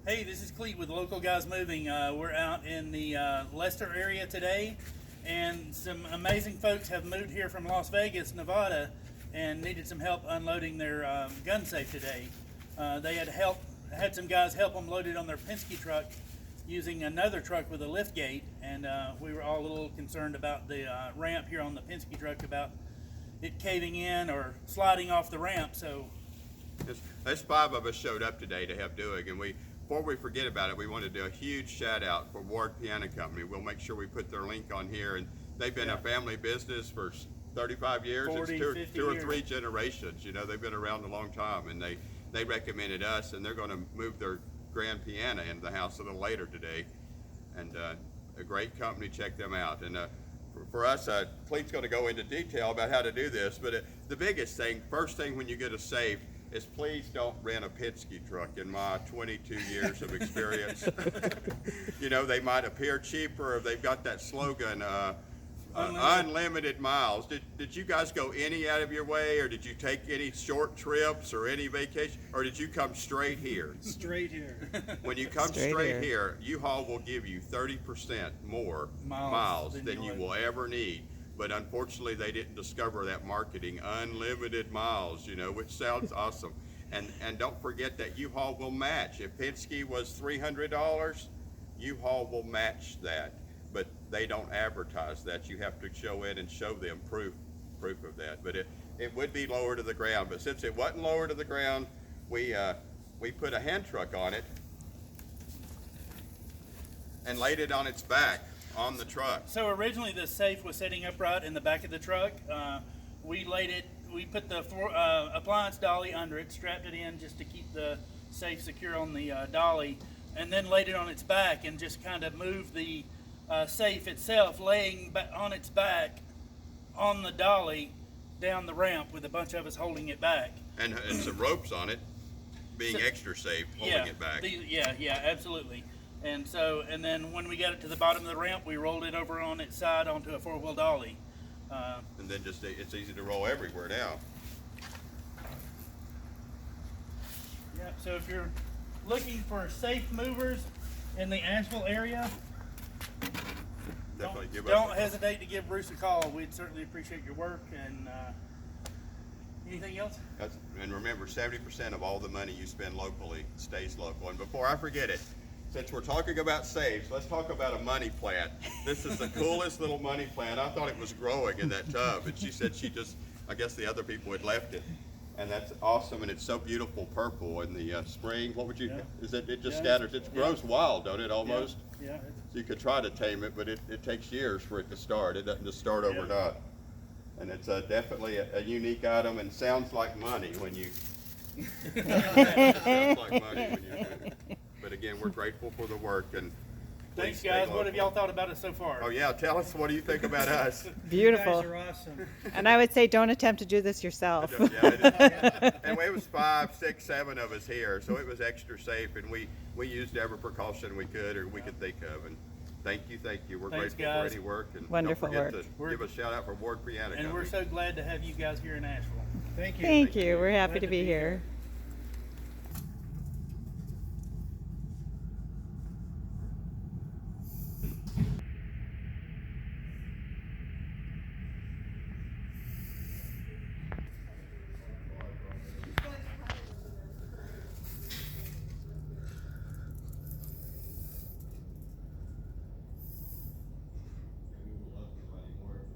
Hey, this is Clyde with Local Guys Moving. We're out in the Leicester area today, and some amazing folks have moved here from Las Vegas, Nevada, and needed some help unloading their gun safe today. They had some guys help them load it on their Penske truck using another truck with a lift gate, and we were all a little concerned about the ramp here on the Penske truck, about it caving in or sliding off the ramp. So there's 5 of us showed up today to help do it, and before we forget about it, we want to do a huge shout out for Ward Piano Company. We'll make sure we put their link on here, and they've been a family business for 35 years. 40, it's 2 or 3 years. generations. You know, they've been around a long time, and they recommended us, and they're going to move their grand piano into the house a little later today. And a great company, check them out. And for us, Cleet's going to go into detail about how to do this, but the biggest thing, first thing when you get a safe, is please don't rent a Penske truck. In my 22 years of experience, you know, they might appear cheaper, or they've got that slogan, unlimited miles. Did you guys go any out of your way, or did you take any short trips or any vacation, or did you come straight here? Straight here. When you come straight here, U-Haul will give you 30% more miles than you will ever need. But unfortunately, they didn't discover that marketing, unlimited miles, you know, which sounds awesome. And don't forget that U-Haul will match. If Penske was $300, U-Haul will match that. But they don't advertise that. You have to show in and show them proof of that. But it would be lower to the ground. But since it wasn't lower to the ground, we put a hand truck on it and laid it on its back on the truck. So originally the safe was sitting upright in the back of the truck. We put the appliance dolly under it, strapped it in just to keep the safe secure on the dolly, and then laid it on its back and just kind of moved the safe itself, laying on its back on the dolly down the ramp with a bunch of us holding it back. And some ropes on it, being extra safe, holding it back. Yeah, absolutely. And then when we got it to the bottom of the ramp, we rolled it over on its side onto a 4-wheel dolly. And then it's easy to roll everywhere now. Yeah, so if you're looking for safe movers in the Asheville area, don't hesitate to give Bruce a call. We'd certainly appreciate your work. And anything else? And remember, 70% of all the money you spend locally stays local. And before I forget it, since we're talking about safes, let's talk about a money plant. This is the coolest little money plant. I thought it was growing in that tub, and she said I guess the other people had left it. And that's awesome, and it's so beautiful purple in the spring. What would you, it just scatters, it grows wild, don't it, almost? Yeah. So you could try to tame it, but it takes years for it to start. It doesn't just start overnight. And it's definitely a unique item, and sounds like money when you, sounds like money when you do it. But again, we're grateful for the work, and thanks, guys. What have y'all thought about it so far? Oh yeah, tell us, what do you think about us? Beautiful. You guys are awesome. And I would say don't attempt to do this yourself. And it was 5, 6, 7 of us here, so it was extra safe, and we used every precaution we could think of. And thank you. We're Thanks, grateful guys. for any work, and Wonderful don't forget work. to give a shout out for Ward Piano Company. And we're so glad to have you guys here in Asheville. Thank you. Thank you. We're happy Glad to be here.